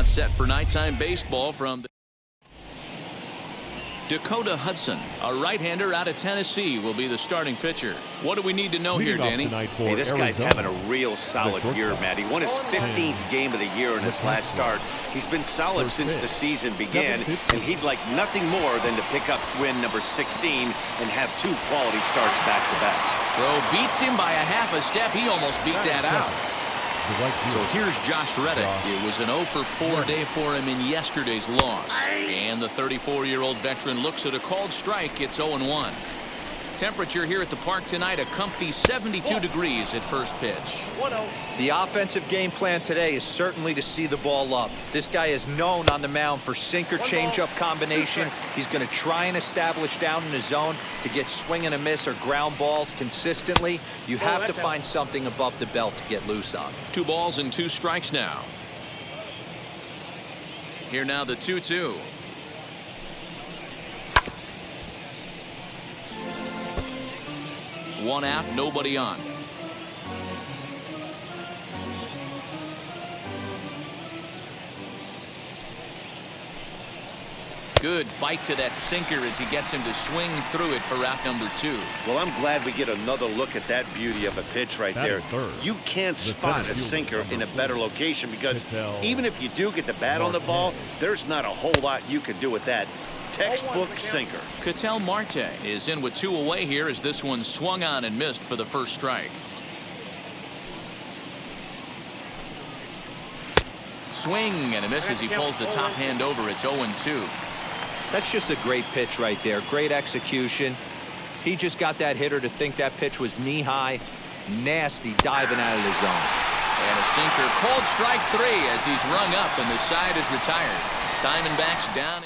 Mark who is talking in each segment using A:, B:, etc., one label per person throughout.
A: about set for nighttime baseball from the Dakota Hudson, a right-hander out of Tennessee, will be the starting pitcher. What do we need to know here, Danny?
B: Hey, this guy's having a real solid year, Matt. He won his 15th game of the year in his last start. He's been solid since the season began, and he'd like nothing more than to pick up win number 16 and have 2 quality starts back-to-back.
A: Throw beats him by a half a step. He almost beat that out. So here's Josh Reddick. It was an 0-for-4 day for him in yesterday's loss. And the 34-year-old veteran looks at a called strike. It's 0-1. Temperature here at the park tonight, a comfy 72 degrees at first pitch.
C: The offensive game plan today is certainly to see the ball up. This guy is known on the mound for sinker changeup combination. He's going to try and establish down in the zone to get swing and a miss or ground balls consistently. You have to find something above the belt to get loose on.
A: 2 balls and 2 strikes now. Here now the 2-2. One out, nobody on. Good bite to that sinker as he gets him to swing through it for out number 2.
B: Well, I'm glad we get another look at that beauty of a pitch right there. You can't spot a sinker in a better location because even if you do get the bat on the ball, there's not a whole lot you can do with that. Textbook sinker.
A: Ketel Marte is in with 2 away here as this one swung on and missed for the first strike. Swing and a miss as he pulls the top hand over. It's 0-2.
C: That's just a great pitch right there. Great execution. He just got that hitter to think that pitch was knee-high. Nasty diving out of the zone.
A: And a sinker. Called strike 3 as he's rung up and the side is retired. Diamondbacks down.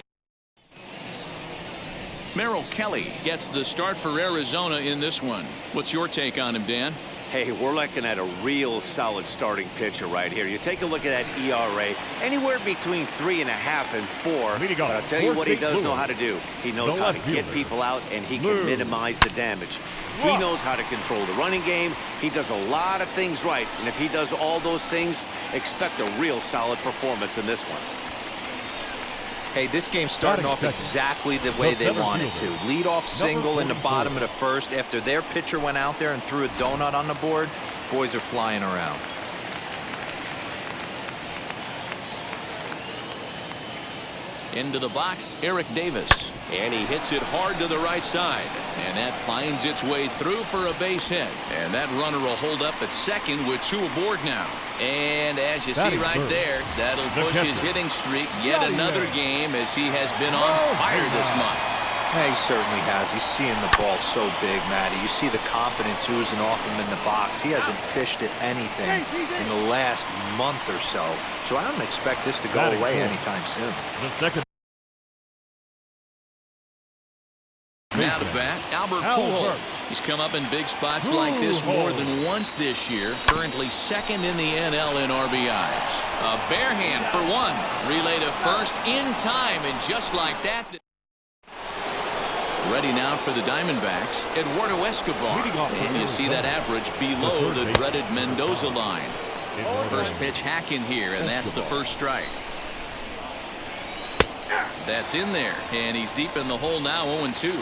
A: Merrill Kelly gets the start for Arizona in this one. What's your take on him, Dan?
B: Hey, we're looking at a real solid starting pitcher right here. You take a look at that ERA, anywhere between 3.5 and 4. But I'll tell you what he does know how to do. He knows how to get people out, and he can minimize the damage. He knows how to control the running game. He does a lot of things right, and if he does all those things, expect a real solid performance in this one.
C: Hey, this game's starting off exactly the way they wanted to. Lead-off single in the bottom of the first. After their pitcher went out there and threw a donut on the board, boys are flying around.
A: Into the box, Eric Davis. And he hits it hard to the right side. And that finds its way through for a base hit. And that runner will hold up at second with 2 aboard now. And as you see right there, that'll push his hitting streak yet another game as he has been on fire this month.
C: Yeah, he certainly has. He's seeing the ball so big, Matty. You see the confidence oozing off him in the box. He hasn't fished at anything in the last month or so. So I don't expect this to go away anytime soon.
A: Now to bat, Albert Pujols. He's come up in big spots like this more than once this year. Currently second in the NL in RBIs. A bare hand for 1. Relay to first in time, and just like that. Ready now for the Diamondbacks, Eduardo Escobar. And you see that average below the dreaded Mendoza line. First pitch hacking here, and that's the first strike. That's in there, and he's deep in the hole now, 0-2.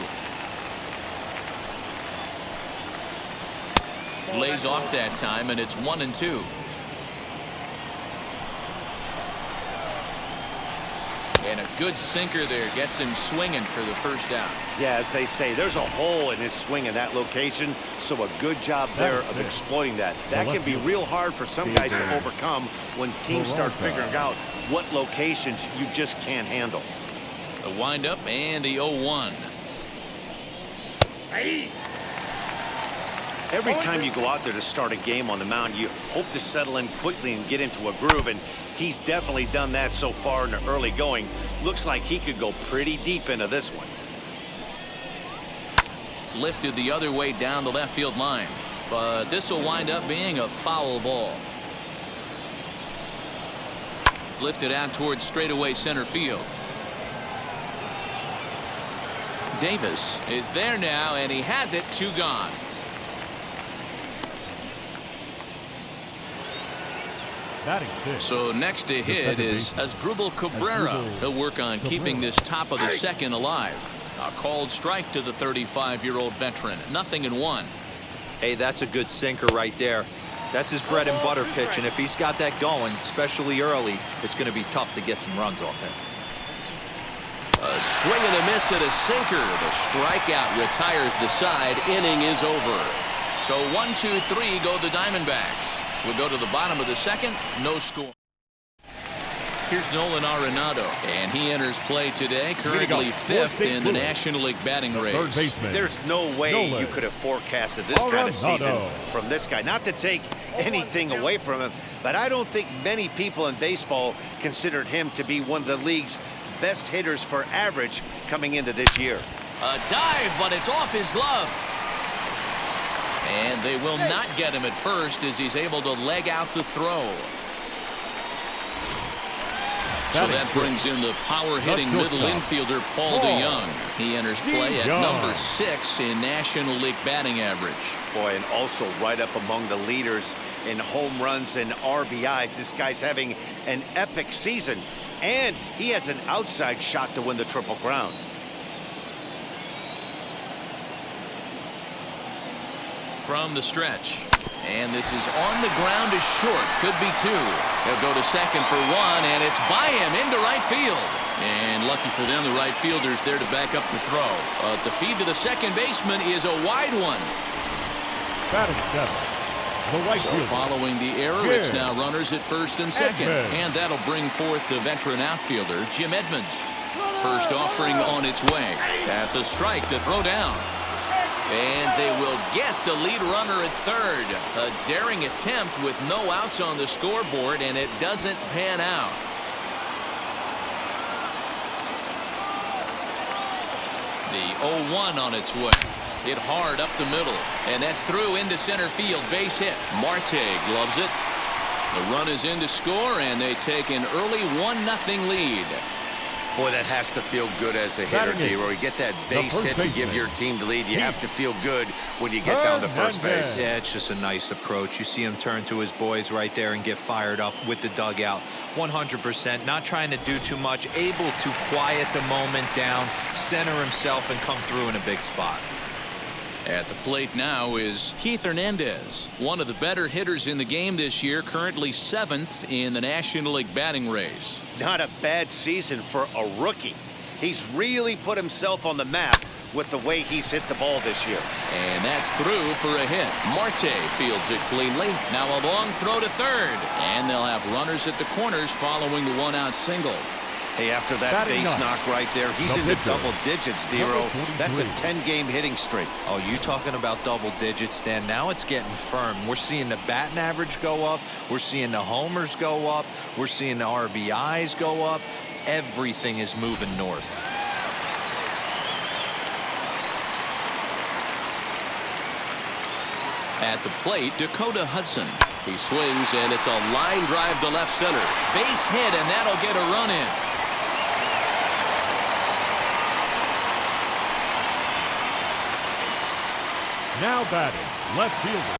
A: Lays off that time, and it's 1-2. And a good sinker there gets him swinging for the first out.
B: Yeah, as they say, there's a hole in his swing in that location, so a good job there of exploiting that. That can be real hard for some guys to overcome when teams start figuring out what locations you just can't handle.
A: The windup and the 0-1.
B: Every time you go out there to start a game on the mound, you hope to settle in quickly and get into a groove, and he's definitely done that so far in the early going. Looks like he could go pretty deep into this one.
A: Lifted the other way down the left field line, but this will wind up being a foul ball. Lifted out towards straightaway center field. Davis is there now, and he has it. 2 gone. So next to hit is Asdrubal Cabrera. He'll work on keeping this top of the second alive. A called strike to the 35-year-old veteran. 0-1.
C: Hey, that's a good sinker right there. That's his bread and butter pitch, and if he's got that going, especially early, it's going to be tough to get some runs off him.
A: A swing and a miss at a sinker. The strikeout retires the side. Inning is over. So 1-2-3 go the Diamondbacks. We'll go to the bottom of the second. No score. Here's Nolan Arenado, and he enters play today, currently 5th in the National League batting race.
B: There's no way you could have forecasted this kind of season from this guy. Not to take anything away from him, but I don't think many people in baseball considered him to be one of the league's best hitters for average coming into this year.
A: A dive, but it's off his glove. And they will not get him at first as he's able to leg out the throw. So that brings in the power-hitting middle infielder Paul DeYoung. He enters play at number 6 in National League batting average.
B: Boy, and also right up among the leaders in home runs and RBIs. This guy's having an epic season, and he has an outside shot to win the Triple Crown.
A: From the stretch. And this is on the ground is short. Could be 2. They'll go to second for 1, and it's by him into right field. And lucky for them, the right fielder's there to back up the throw. The feed to the second baseman is a wide one.
D: Batting 7. The right fielder.
A: Following the error, it's now runners at first and second. And that'll bring forth the veteran outfielder, Jim Edmonds. First offering on its way. That's a strike to throw down. And they will get the lead runner at third. A daring attempt with no outs on the scoreboard, and it doesn't pan out. The 0-1 on its way. Hit hard up the middle, and that's through into center field. Base hit. Marte gloves it. The run is in to score, and they take an early 1-0 lead.
B: Boy, that has to feel good as a hitter, D-Roy. You get that base hit to give your team the lead. You have to feel good when you get down to first base.
C: Yeah, it's just a nice approach. You see him turn to his boys right there and get fired up with the dugout. 100%, not trying to do too much, able to quiet the moment down, center himself, and come through in a big spot.
A: At the plate now is Keith Hernandez, one of the better hitters in the game this year, currently 7th in the National League batting race.
B: Not a bad season for a rookie. He's really put himself on the map with the way he's hit the ball this year.
A: And that's through for a hit. Marte fields it cleanly. Now a long throw to third. And they'll have runners at the corners following the 1-out single.
B: Hey, after that base knock right there, he's in the double digits, D-Roy. That's a 10-game hitting streak.
C: Oh, you talking about double digits, Dan? Now it's getting firm. We're seeing the batting average go up. We're seeing the homers go up. We're seeing the RBIs go up. Everything is moving north.
A: At the plate, Dakota Hudson. He swings, and it's a line drive to left center. Base hit, and that'll get a run in.
D: Now batting, left fielder.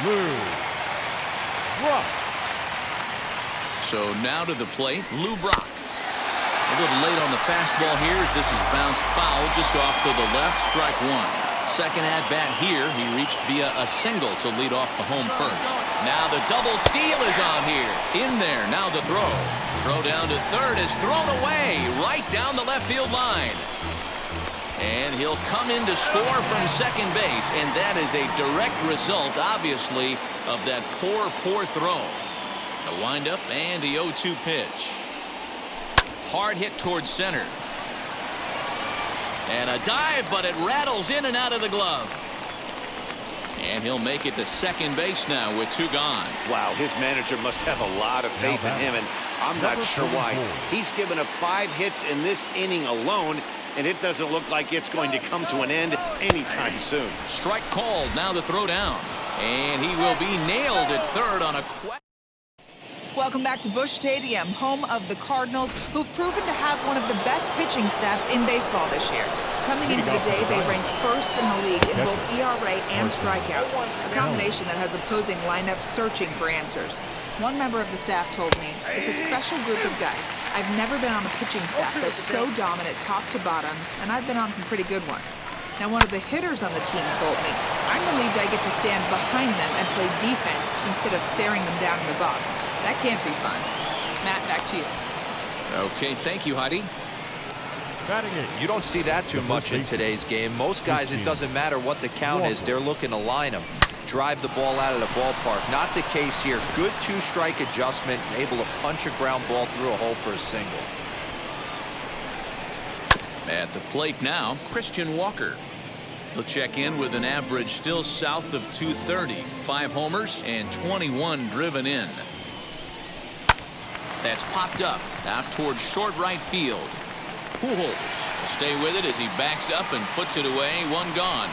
D: Lou Brock.
A: So now to the plate, Lou Brock. A little late on the fastball here as this is bounced foul just off to the left. Strike one. Second at bat here. He reached via a single to lead off the home first. Now the double steal is on here. In there. Now the throw. Throw down to third is thrown away right down the left field line. And he'll come in to score from second base. And that is a direct result, obviously, of that poor throw. A windup and the 0-2 pitch. Hard hit towards center. And a dive, but it rattles in and out of the glove. And he'll make it to second base now with two gone.
B: Wow, his manager must have a lot of faith in him, and I'm not sure why. He's given up 5 hits in this inning alone, and it doesn't look like it's going to come to an end anytime soon.
A: Strike called. Now the throw down. And he will be nailed at third on a
E: Welcome back to Busch Stadium, home of the Cardinals, who've proven to have one of the best pitching staffs in baseball this year. Coming into the day, they rank first in the league in both ERA and strikeouts, a combination that has opposing lineups searching for answers. One member of the staff told me, "It's a special group of guys. I've never been on a pitching staff that's so dominant top to bottom, and I've been on some pretty good ones." Now, one of the hitters on the team told me, "I'm relieved I get to stand behind them and play defense instead of staring them down in the box. That can't be fun." Matt, back to you.
A: Okay, thank you, Heidi.
C: You don't see that too much in today's game. Most guys, it doesn't matter what the count is. They're looking to line them, drive the ball out of the ballpark. Not the case here. Good 2-strike adjustment, able to punch a ground ball through a hole for a single.
A: At the plate now, Christian Walker. He'll check in with an average still south of 230. 5 homers and 21 driven in. That's popped up out towards short right field. Pujols will stay with it as he backs up and puts it away. One gone.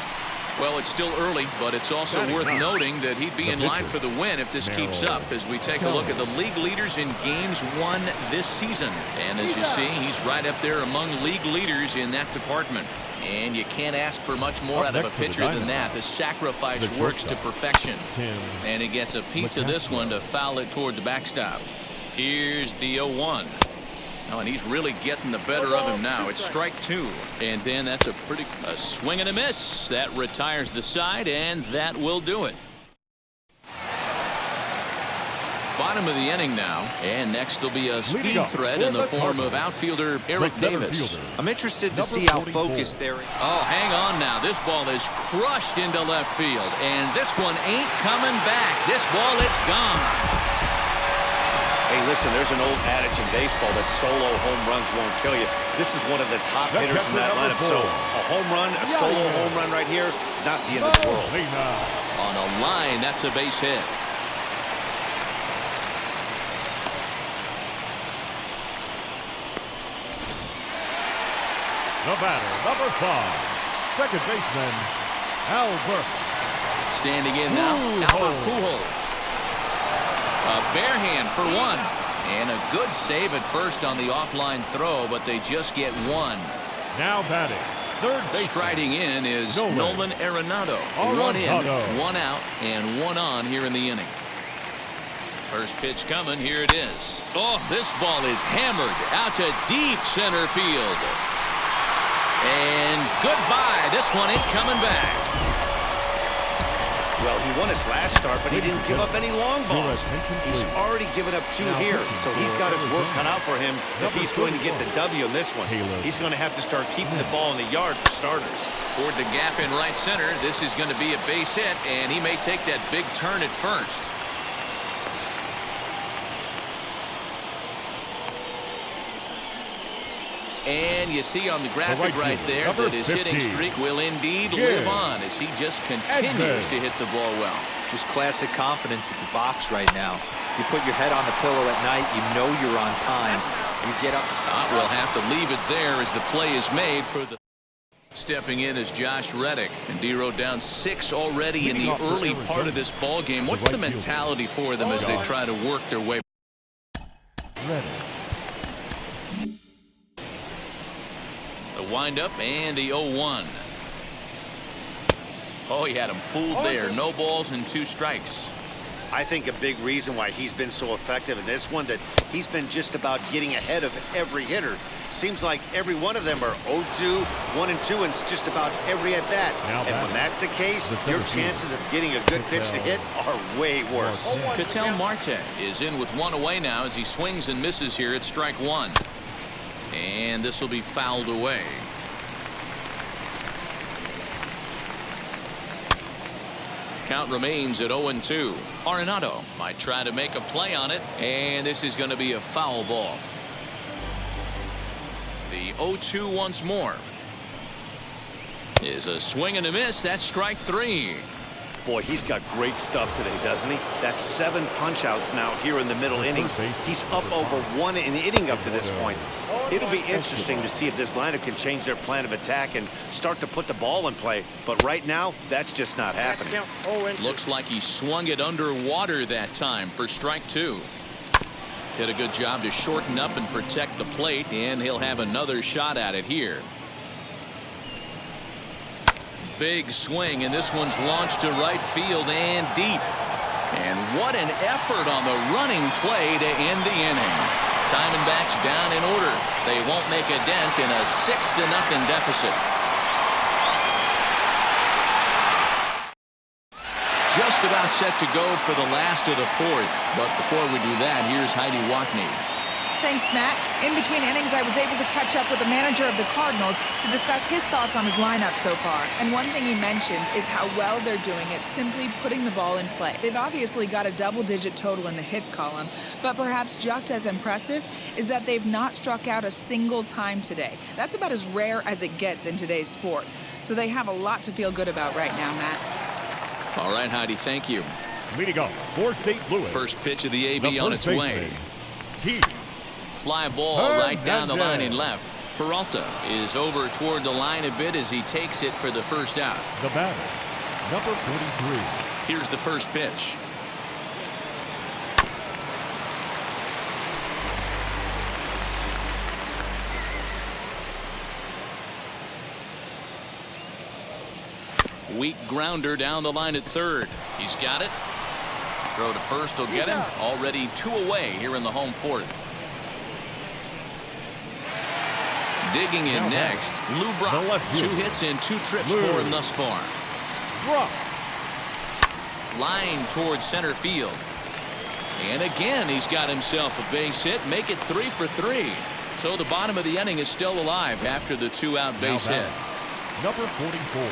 A: Well, it's still early, but it's also worth noting that he'd be in line for the win if this keeps up as we take a look at the league leaders in games won this season. And as you see, he's right up there among league leaders in that department. And you can't ask for much more out of a pitcher than that. The sacrifice works to perfection. And he gets a piece of this one to foul it toward the backstop. Here's the 0-1. Oh, and he's really getting the better of him now. It's strike 2. And then that's a swing and a miss. That retires the side, and that will do it. Bottom of the inning now. And next will be a speed threat in the form of outfielder Eric Davis.
C: I'm interested to see how focused they're.
A: Oh, hang on now. This ball is crushed into left field. And this one ain't coming back. This ball is gone.
B: Hey, listen, there's an old adage in baseball that solo home runs won't kill you. This is one of the top hitters in that lineup. So a home run, a solo home run right here, it's not the end of the world.
A: On a line, that's a base hit.
D: The batter, number 5, second baseman, Albert.
A: Standing in now, Albert Pujols. A bare hand for one. And a good save at first on the offline throw, but they just get one.
D: Now batting, third base.
A: Striding in is Nolan Arenado. 1 in, 1 out, and 1 on here in the inning. First pitch coming. Here it is. Oh, this ball is hammered out to deep center field. And goodbye. This one ain't coming back.
B: Well, he won his last start, but he didn't give up any long balls. He's already given up 2 here, so he's got his work cut out for him if he's going to get the W in this one. He's going to have to start keeping the ball in the yard for starters.
A: Toward the gap in right center, this is going to be a base hit, and he may take that big turn at first. And you see on the graphic right there that his hitting streak will indeed live on as he just continues to hit the ball well.
C: Just classic confidence at the box right now. You put your head on the pillow at night, you know you're on time. You get up.
A: We'll have to leave it there as the play is made for the. Stepping in is Josh Reddick, and D-Row down 6 already in the early part of this ball game. What's the mentality for them as they try to work their way? The windup and the 0-1. Oh, he had him fooled there. No balls and 2 strikes.
B: I think a big reason why he's been so effective in this one, that he's been just about getting ahead of every hitter. Seems like every one of them are 0-2, 1-2, and it's just about every at-bat. And when that's the case, your chances of getting a good pitch to hit are way worse.
A: Ketel Marte is in with 1 away now as he swings and misses here at strike 1. And this will be fouled away. Count remains at 0-2. Arenado might try to make a play on it, and this is going to be a foul ball. The 0-2 once more is a swing and a miss. That's strike 3.
B: Boy, he's got great stuff today, doesn't he? That's 7 punch-outs now here in the middle innings. He's up over 1 in the inning up to this point. It'll be interesting to see if this lineup can change their plan of attack and start to put the ball in play. But right now, that's just not happening.
A: Looks like he swung it underwater that time for strike 2. Did a good job to shorten up and protect the plate, and he'll have another shot at it here. Big swing, and this one's launched to right field and deep. And what an effort on the running play to end the inning. Diamondbacks down in order. They won't make a dent in a 6-0 deficit. Just about set to go for the last of the 4th. But before we do that, here's Heidi Watney.
E: Thanks, Matt. In between innings, I was able to catch up with the manager of the Cardinals to discuss his thoughts on his lineup so far. And one thing he mentioned is how well they're doing at simply putting the ball in play. They've obviously got a double-digit total in the hits column, but perhaps just as impressive is that they've not struck out a single time today. That's about as rare as it gets in today's sport. So they have a lot to feel good about right now, Matt.
A: All right, Heidi, thank you.
D: Leading off for St. Louis.
A: First pitch of the AB on its way. Fly ball right down the line in left. Peralta is over toward the line a bit as he takes it for the first out.
D: The batter, number 43.
A: Here's the first pitch. Weak grounder down the line at third. He's got it. Throw to first will get him. Already 2 away here in the home 4th. Digging in next, Lou Brock. 2 hits and 2 trips for him thus far. Line towards center field. And again, he's got himself a base hit. Make it 3 for 3. So the bottom of the inning is still alive after the 2-out base hit.
D: Number 44.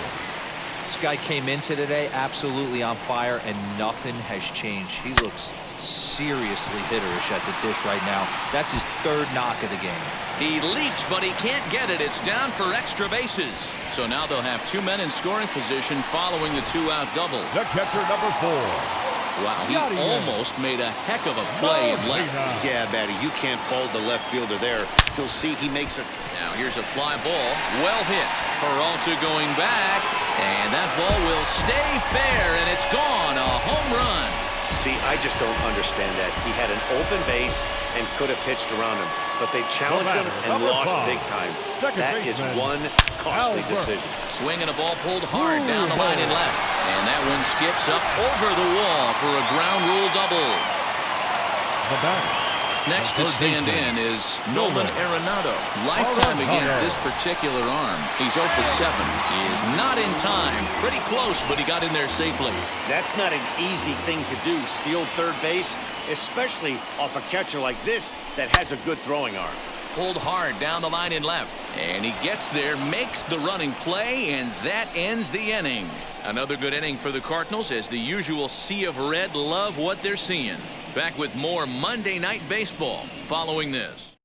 C: This guy came into today absolutely on fire, and nothing has changed. He looks seriously hitterish at the dish right now. That's his 3rd knock of the game.
A: He leaps, but he can't get it. It's down for extra bases. So now they'll have 2 men in scoring position following the 2-out double.
D: The catcher, number 4.
A: Wow, he almost made a heck of a play in left.
B: Yeah, Matty, you can't fold the left fielder there. You'll see he makes a...
A: Now here's a fly ball. Well hit. Peralta going back. And that ball will stay fair, and it's gone. A home run.
B: See, I just don't understand that. He had an open base and could have pitched around him, but they challenged him and lost big time. That is one costly decision.
A: Swinging a ball pulled hard down the line and left. And that one skips up over the wall for a ground rule double. Next to stand in is Nolan Arenado. Lifetime against this particular arm. He's 0 for 7. He is not in time. Pretty close, but he got in there safely.
B: That's not an easy thing to do, steal third base, especially off a catcher like this that has a good throwing arm.
A: Pulled hard down the line in left. And he gets there, makes the running play, and that ends the inning. Another good inning for the Cardinals as the usual sea of red love what they're seeing. Back with more Monday Night Baseball following this.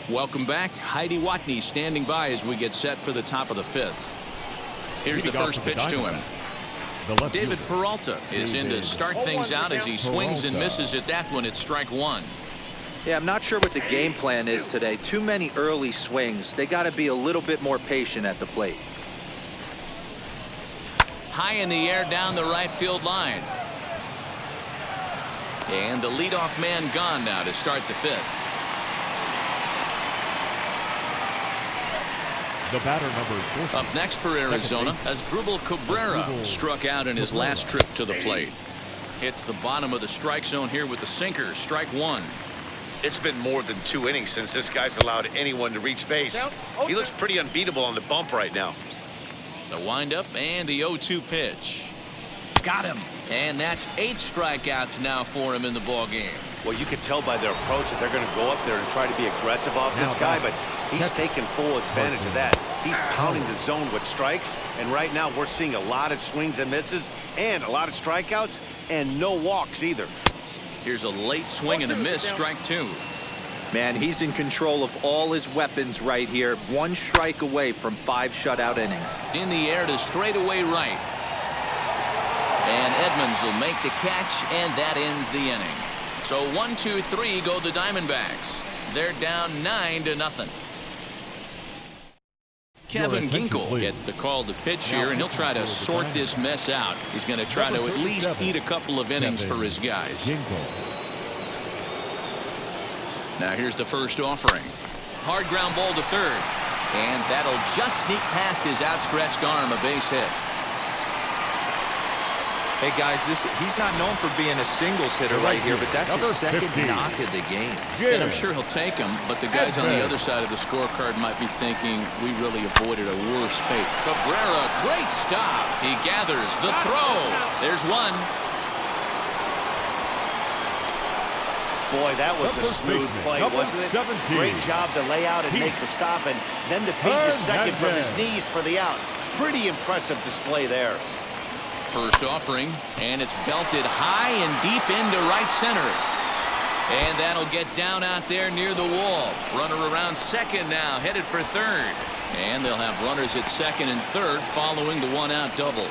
A: Welcome back. Heidi Watney standing by as we get set for the top of the 5th. Here's the first pitch to him. David Peralta is in to start things out as he swings and misses at that one at strike 1.
C: Yeah, I'm not sure what the game plan is today. Too many early swings. They got to be a little bit more patient at the plate.
A: High in the air down the right field line. And the leadoff man gone now to start the 5th.
D: The batter, number 40.
A: Up next for Arizona, as Dribble Cabrera struck out in his last trip to the plate. Hits the bottom of the strike zone here with the sinker. Strike one.
B: It's been more than 2 innings since this guy's allowed anyone to reach base. He looks pretty unbeatable on the bump right now.
A: The windup and the 0-2 pitch. Got him. And that's 8 strikeouts now for him in the ball game.
B: Well, you can tell by their approach that they're going to go up there and try to be aggressive off this guy, but he's taking full advantage of that. He's pounding the zone with strikes, and right now we're seeing a lot of swings and misses and a lot of strikeouts and no walks either.
A: Here's a late swing and a miss, strike 2.
C: Man, he's in control of all his weapons right here. 1 strike away from 5 shutout innings.
A: In the air to straightaway right. And Edmonds will make the catch, and that ends the inning. So 1-2-3 go the Diamondbacks. They're down 9-0. Kevin Ginkel gets the call to pitch here, and he'll try to sort this mess out. He's going to try to at least eat a couple of innings for his guys. Now here's the first offering. Hard ground ball to third. And that'll just sneak past his outstretched arm, a base hit.
C: Hey, guys, he's not known for being a singles hitter right here, but that's his second knock of the game.
A: And I'm sure he'll take him, but the guys on the other side of the scorecard might be thinking we really avoided a worse fate. Cabrera, great stop. He gathers the throw. There's one.
B: Boy, that was a smooth play, wasn't it?
D: 17.
B: Great job to lay out and make the stop, and then to beat the second from his knees for the out. Pretty impressive display there.
A: First offering, and it's belted high and deep into right center. And that'll get down out there near the wall. Runner around second now, headed for third. And they'll have runners at second and third following the 1-out double.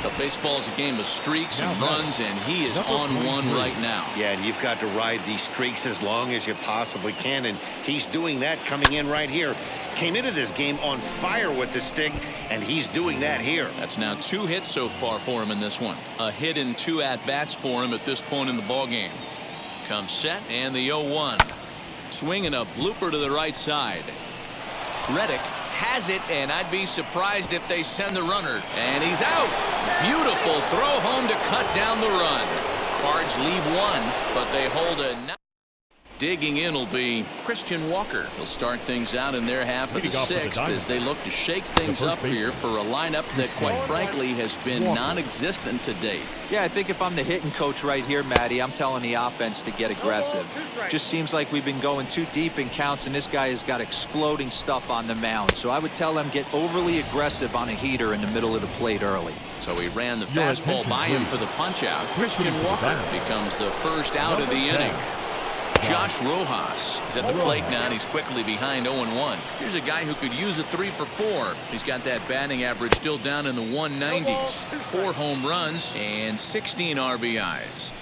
A: But baseball's a game of streaks and runs, and he is on one right now.
B: Yeah, and you've got to ride these streaks as long as you possibly can, and he's doing that coming in right here. Came into this game on fire with the stick, and he's doing that here.
A: That's now 2 hits so far for him in this one. A hit and 2 at-bats for him at this point in the ballgame. Comes set, and the 0-1. Swinging a blooper to the right side. Reddick has it, and I'd be surprised if they send the runner. And he's out. Beautiful throw home to cut down the run. Cards leave 1, but they hold a 9. Digging in will be Christian Walker. He'll start things out in their half of the 6th as they look to shake things up here for a lineup that, quite frankly, has been non-existent to date.
C: Yeah, I think if I'm the hitting coach right here, Matty, I'm telling the offense to get aggressive. Just seems like we've been going too deep in counts, and this guy has got exploding stuff on the mound. So I would tell them get overly aggressive on a heater in the middle of the plate early.
A: So he ran the fastball by him for the punch-out. Christian Walker becomes the first out of the inning. Josh Rojas is at the plate now, and he's quickly behind 0-1. Here's a guy who could use a 3 for 4. He's got that batting average still down in the 190s. 4 home runs and 16 RBIs.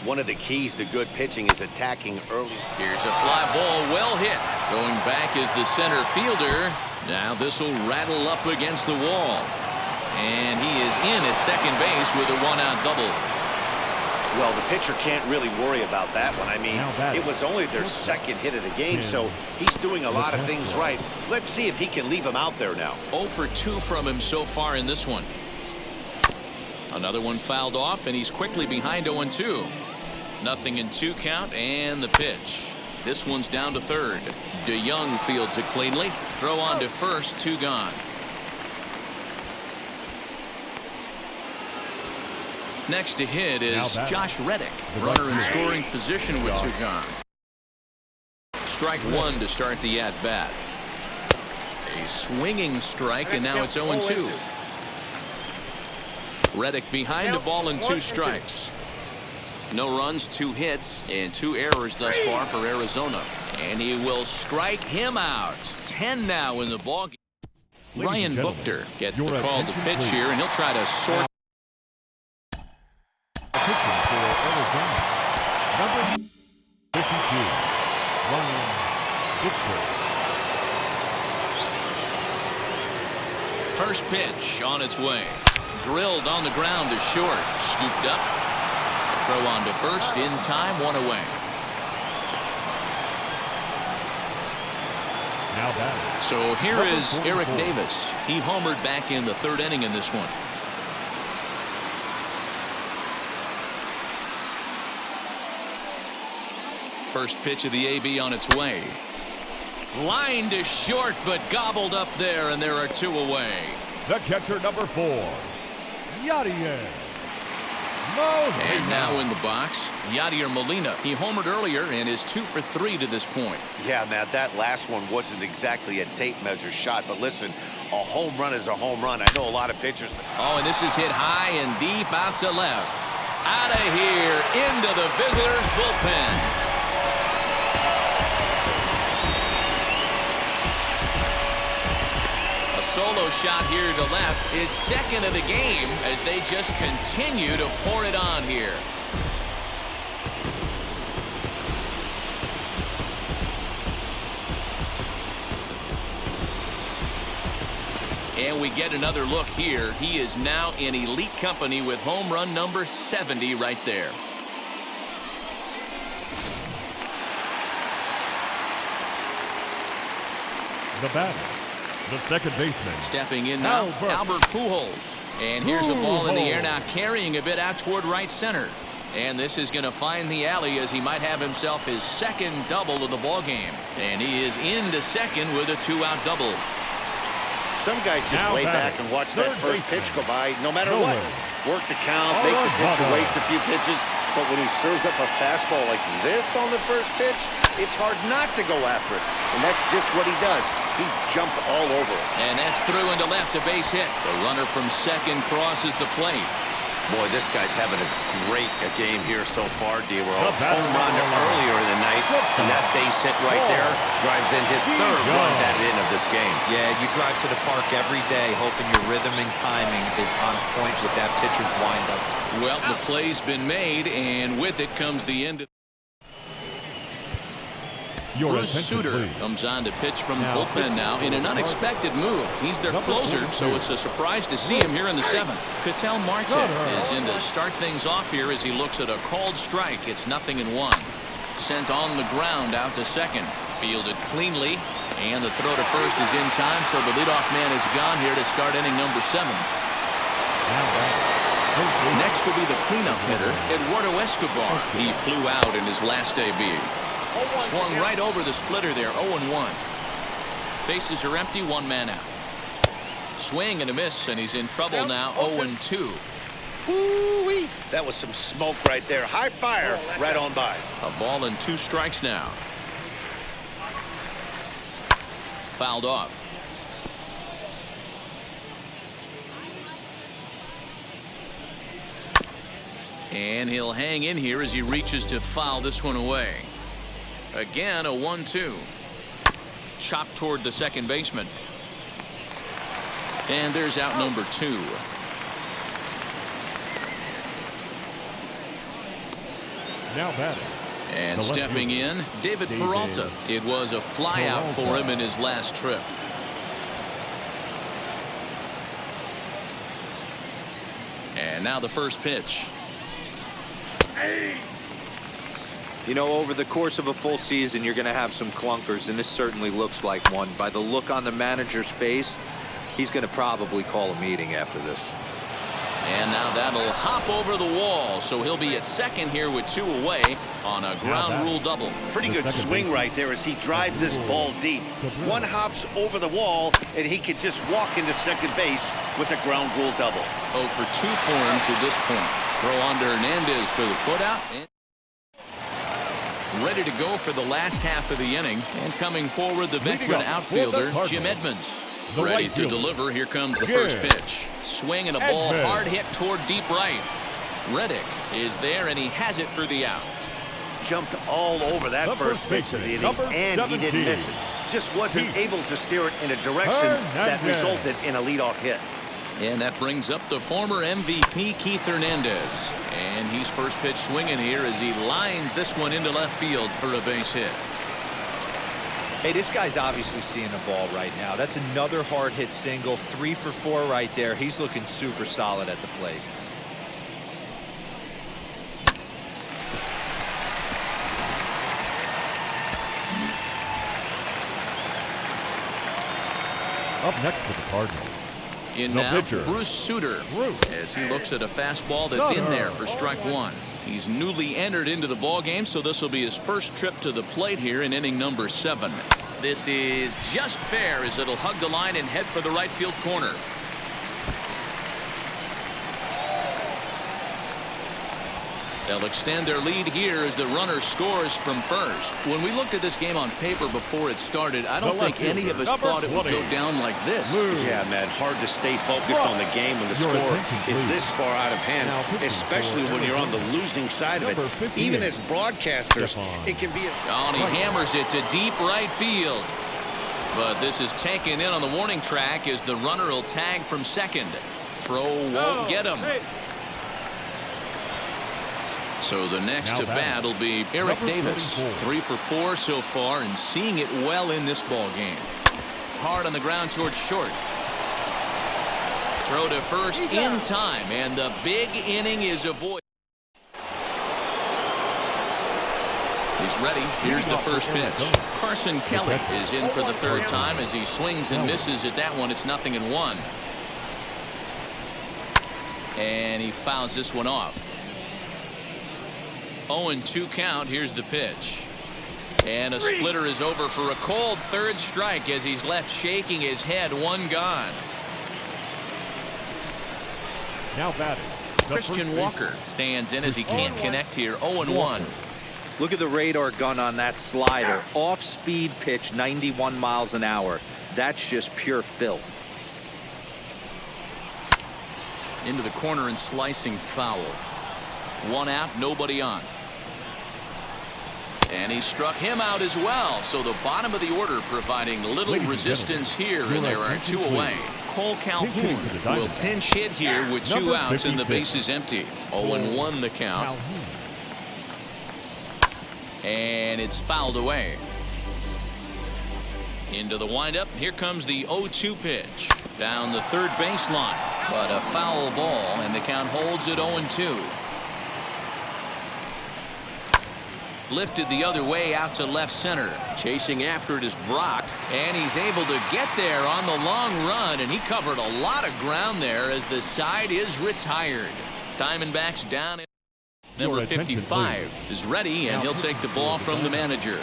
B: One of the keys to good pitching is attacking early.
A: Here's a fly ball, well hit. Going back is the center fielder. Now this will rattle up against the wall. And he is in at second base with a 1-out double.
B: Well, the pitcher can't really worry about that one. I mean, it was only their second hit of the game, so he's doing a lot of things right. Let's see if he can leave him out there now.
A: 0 for 2 from him so far in this one. Another one fouled off, and he's quickly behind 0-2. Nothing in 2 count, and the pitch. This one's down to third. DeYoung fields it cleanly. Throw on to first, 2 gone. Next to hit is Josh Reddick, runner in scoring position with 2 gone. Strike 1 to start the at-bat. A swinging strike, and now it's 0-2. Reddick behind the ball and 2 strikes. No runs, 2 hits, and 2 errors thus far for Arizona. And he will strike him out. 10 now in the ball game. Ryan Buchter gets the call to pitch here, and he'll try to sort.
D: Number 52, Ryan Buchter.
A: First pitch on its way. Drilled on the ground to short. Scooped up. Throw on to first in time, 1 away.
D: Now batting.
A: So here
D: Number
A: is
D: 44.
A: Eric Davis. He homered back in the third inning in this one. First pitch of the AB on its way. Line to short, but gobbled up there, and there are two away.
D: The catcher, number 4, Yadier.
A: And now in the box, Yadier Molina. He homered earlier and is 2 for 3 to this point.
B: Yeah, Matt, that last one wasn't exactly a tape measure shot, but listen, a home run is a home run. I know a lot of pitchers.
A: Oh, and this is hit high and deep out to left. Out of here, into the visitors' bullpen. Solo shot here to left, his second of the game as they just continue to pour it on here. And we get another look here. He is now in elite company with home run number 70 right there.
D: The batter, the second baseman.
A: Stepping in now, Albert Pujols. And here's a ball in the air now, carrying a bit out toward right center. And this is going to find the alley as he might have himself his second double of the ball game. And he is into second with a 2-out double.
B: Some guys just
D: now
B: lay back and watch that first pitch go by, no matter what. Work the count, make the pitcher waste a few pitches. But when he serves up a fastball like this on the first pitch, it's hard not to go after it. And that's just what he does. He jumped all over it.
A: And that's through into left, a base hit. The runner from second crosses the plate.
B: Boy, this guy's having a great game here so far, D-Roll. Home run earlier in the night, and that base hit right there drives in his third run that in of this game.
C: Yeah, you drive to the park every day hoping your rhythm and timing is on point with that pitcher's windup.
A: Well, the play's been made, and with it comes the end of Bruce Sutter comes on to pitch from the bullpen now in an unexpected move. He's their closer, so it's a surprise to see him here in the seventh. Ketel Marte is in to start things off here as he looks at a called strike. It's 0-1. Sent on the ground out to second. Fielded cleanly, and the throw to first is in time, so the leadoff man is gone here to start inning number 7. Next will be the cleanup hitter, Eduardo Escobar. He flew out in his last AB. Swung right over the splitter there, 0-1. Bases are empty, one man out. Swing and a miss, and he's in trouble now, 0-2.
B: Woo-wee. That was some smoke right there. High fire right on by.
A: A ball and 2 strikes now. Fouled off. And he'll hang in here as he reaches to foul this one away. Again, a 1-2. Chop toward the second baseman. And there's out number 2.
D: Now batting.
A: And stepping in, David Peralta. It was a flyout for him in his last trip. And now the first pitch.
C: You know, over the course of a full season, you're going to have some clunkers, and this certainly looks like one. By the look on the manager's face, he's going to probably call a meeting after this.
A: And now that'll hop over the wall, so he'll be at second here with 2 away on a ground rule double.
B: Pretty good swing right there as he drives this ball deep. One hops over the wall, and he could just walk into second base with a ground rule double.
A: 0 for 2 for him to this point. Throw on to Hernandez for the putout. Ready to go for the last half of the inning. And coming forward, the veteran outfielder, Jim Edmonds. Ready to deliver. Here comes the first pitch. Swing and a ball hard hit toward deep right. Reddick is there, and he has it for the out.
B: Jumped all over that first pitch of the inning, and he didn't miss it. Just wasn't able to steer it in a direction that resulted in a leadoff hit.
A: And that brings up the former MVP, Keith Hernandez. And he's first pitch swinging here as he lines this one into left field for a base hit.
C: Hey, this guy's obviously seeing the ball right now. That's another hard hit single, 3 for 4 right there. He's looking super solid at the plate.
D: Up next for the Cardinals.
A: In
D: No
A: now,
D: pitcher.
A: Bruce Sutter, as he looks at a fastball that's in there for strike one. He's newly entered into the ball game, so this will be his first trip to the plate here in inning number 7. This is just fair as it'll hug the line and head for the right field corner. They'll extend their lead here as the runner scores from first. When we looked at this game on paper before it started, I don't think any of us thought it would go down like this.
B: Yeah, man, hard to stay focused on the game when the score is this far out of hand, especially when you're on the losing side of it. Even as broadcasters, it can be
A: Oh, and he hammers it to deep right field. But this is taken in on the warning track as the runner will tag from second. Throw won't get him. So the next to bat will be Eric Davis. 3 for 4 so far and seeing it well in this ball game. Hard on the ground towards short. Throw to first in time, and the big inning is avoided. He's ready. Here's the first pitch. Carson Kelly is in for the third time as he swings and misses at that one. It's 0-1. And he fouls this one off. 0-2 count. Here's the pitch. And a splitter is over for a cold third strike as he's left shaking his head. One gone.
D: Now batting.
A: Christian Walker stands in as he can't connect here. 0-1.
C: Look at the radar gun on that slider. Off-speed pitch, 91 miles an hour. That's just pure filth.
A: Into the corner and slicing foul. One out, nobody on. And he struck him out as well. So the bottom of the order providing little resistance here, and there are 2 away. Cole Calhoun will pinch hit here with 2 outs and the base is empty. 0-1 the count. And it's fouled away. Into the windup. Here comes the 0-2 pitch. Down the third baseline. But a foul ball, and the count holds at 0-2. Lifted the other way out to left center. Chasing after it is Brock, and he's able to get there on the long run, and he covered a lot of ground there as the side is retired. Diamondbacks down. Number 55 is ready, and he'll take the ball from the manager.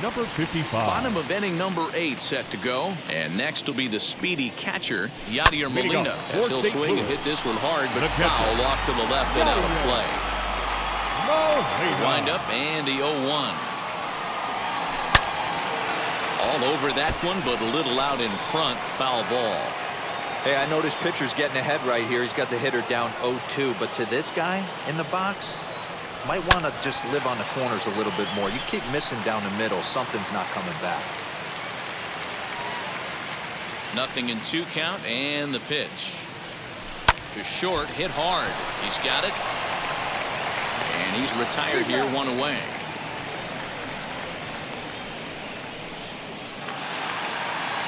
D: Number 55.
A: Bottom of inning number 8 set to go, and next will be the speedy catcher Yadier Molina, as he'll swing and hit this one hard, but foul off to the left and out of play. Wind up and the 0-1. All over that one, but a little out in front. Foul ball.
C: Hey, I noticed pitcher's getting ahead right here. He's got the hitter down 0-2, but to this guy in the box, might want to just live on the corners a little bit more. You keep missing down the middle, something's not coming back.
A: 0-2 count, and the pitch. To short, hit hard. He's got it. And he's retired here, 1 away.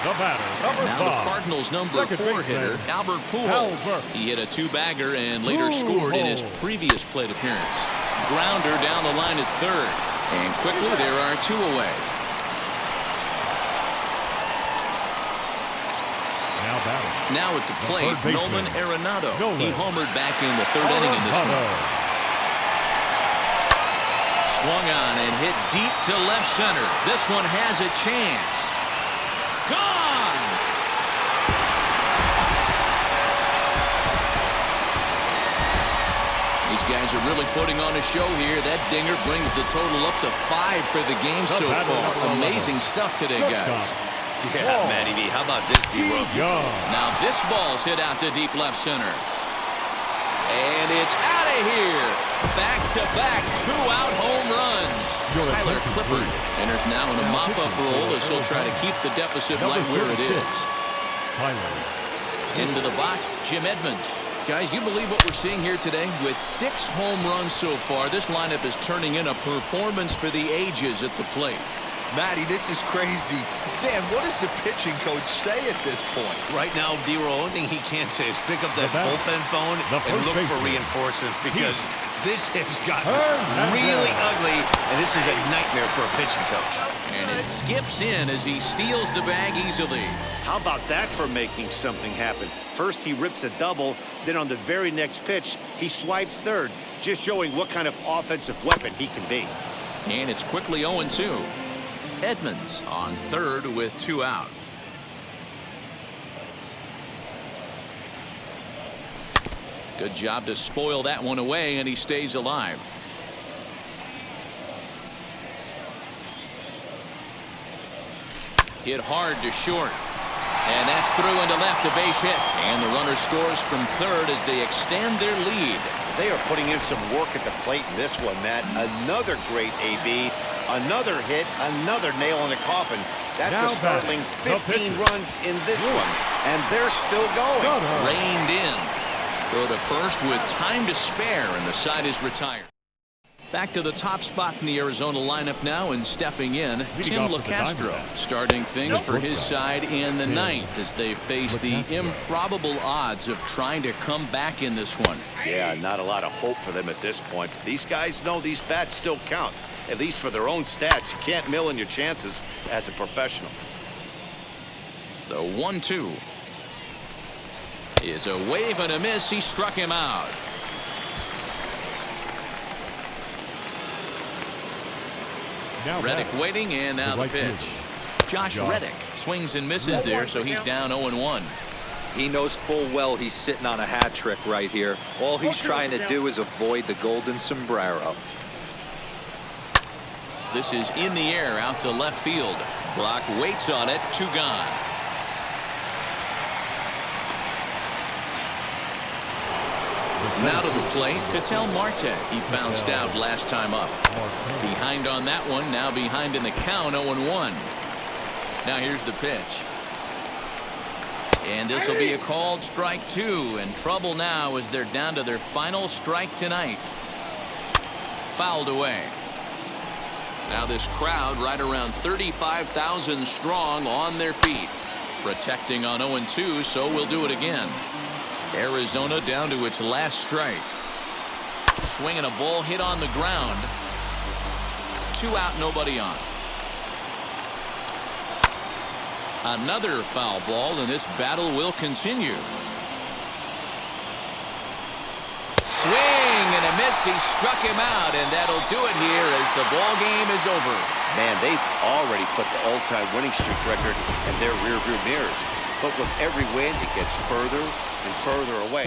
D: The batter,
A: now the Cardinals' number 4 hitter, Albert Pujols. He hit a 2-bagger and later scored in his previous plate appearance. Grounder down the line at third. And quickly there are 2 away. Now at the plate, Nolan Arenado. He homered back in the 3rd inning in this one. Swung on and hit deep to left center. This one has a chance. Gone! These guys are really putting on a show here. That dinger brings the total up to 5 for the game so far. Amazing stuff today, guys.
B: Yeah, Matty V, how about this, D-Rock?
A: Now this ball's hit out to deep left center. And it's out of here. Back-to-back 2-out home runs. Tyler Clippard enters now in a mop-up role as he'll try to keep the deficit right where it is. Into the box, Jim Edmonds. Guys, you believe what we're seeing here today? With 6 home runs so far, this lineup is turning in a performance for the ages at the plate.
C: Matty, this is crazy. Dan, what does the pitching coach say at this point?
B: Right now, D-Roll, only thing he can say is pick up that bullpen phone and look for reinforcements because this has gotten really ugly, and this is a nightmare for a pitching coach.
A: And it skips in as he steals the bag easily.
B: How about that for making something happen? First, he rips a double. Then on the very next pitch, he swipes third, just showing what kind of offensive weapon he can be.
A: And it's quickly 0-2. Edmonds on third with 2 out. Good job to spoil that one away, and he stays alive. Hit hard to short. And that's through into left, a base hit. And the runner scores from third as they extend their lead.
B: They are putting in some work at the plate in this one, Matt. Another great AB, another hit, another nail in the coffin. That's a startling 15 runs in this one, and they're still going.
A: Reined in. Go to first with time to spare, and the side is retired. Back to the top spot in the Arizona lineup now, and stepping in, Tim LeCastro, starting things for his side in the ninth as they face the improbable odds of trying to come back in this one.
B: Yeah, not a lot of hope for them at this point. But these guys know these bats still count, at least for their own stats. You can't mill in your chances as a professional.
A: The 1-2 is a wave and a miss. He struck him out. Reddick waiting, and now the pitch. Josh Reddick swings and misses there, so he's down 0-1.
C: He knows full well he's sitting on a hat trick right here. All he's trying to do is avoid the golden sombrero.
A: This is in the air out to left field. Brock waits on it. 2 gone. Now to the plate, Ketel Marte. He bounced out last time up. Behind on that one, now behind in the count, 0-1. Now here's the pitch. And this will be a called strike 2. And trouble now as they're down to their final strike tonight. Fouled away. Now this crowd right around 35,000 strong on their feet. Protecting on 0-2, so we'll do it again. Arizona down to its last strike. Swinging a ball hit on the ground. 2 out, nobody on. Another foul ball, and this battle will continue. Swing and a miss. He struck him out, and that'll do it here as the ball game is over.
B: Man, they've already put the all-time winning streak record in their rearview mirrors. But with every win, it gets further and further away.